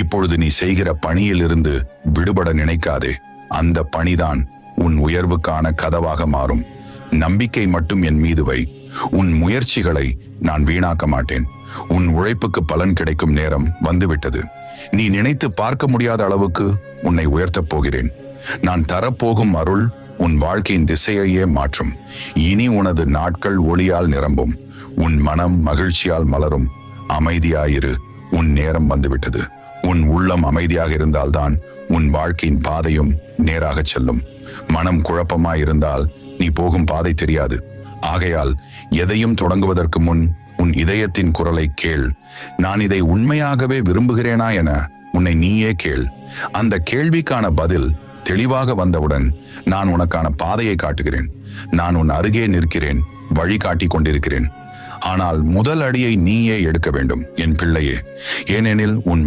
இப்பொழுது நீ செய்கிற பணியிலிருந்து விடுபட நினைக்காதே. அந்த பணிதான் உன் உயர்வுக்கான கதவாக மாறும். நம்பிக்கை மட்டும் என் மீது வை. உன் முயற்சிகளை நான் வீணாக்க மாட்டேன். உன் உழைப்புக்கு பலன் கிடைக்கும் நேரம் வந்துவிட்டது. நீ நினைத்து பார்க்க முடியாத அளவுக்கு உன்னை உயர்த்தப் போகிறேன். நான் தரப்போகும் அருள் உன் வாழ்க்கையின் திசையையே மாற்றும். இனி உனது நாட்கள் ஒளியால் நிரம்பும். உன் மனம் மகிழ்ச்சியால் மலரும். அமைதியாயிரு, உன் நேரம் வந்துவிட்டது. உன் உள்ளம் அமைதியாக இருந்தால்தான் உன் வாழ்க்கையின் பாதையும் நேராக செல்லும். மனம் குழப்பமாயிருந்தால் நீ போகும் பாதை தெரியாது. ஆகையால் எதையும் தொடங்குவதற்கு முன் உன் இதயத்தின் குரலை கேள். நான் இதை உண்மையாகவே விரும்புகிறேனா என உன்னை நீயே கேள். அந்த கேள்விக்கான பதில் தெளிவாக வந்தவுடன் நான் உனக்கான பாதையை காட்டுகிறேன். நான் உன் அருகே நிற்கிறேன், வழி காட்டி கொண்டிருக்கிறேன். ஆனால் முதல் அடியை நீயே எடுக்க வேண்டும் என் பிள்ளையே. ஏனெனில் உன்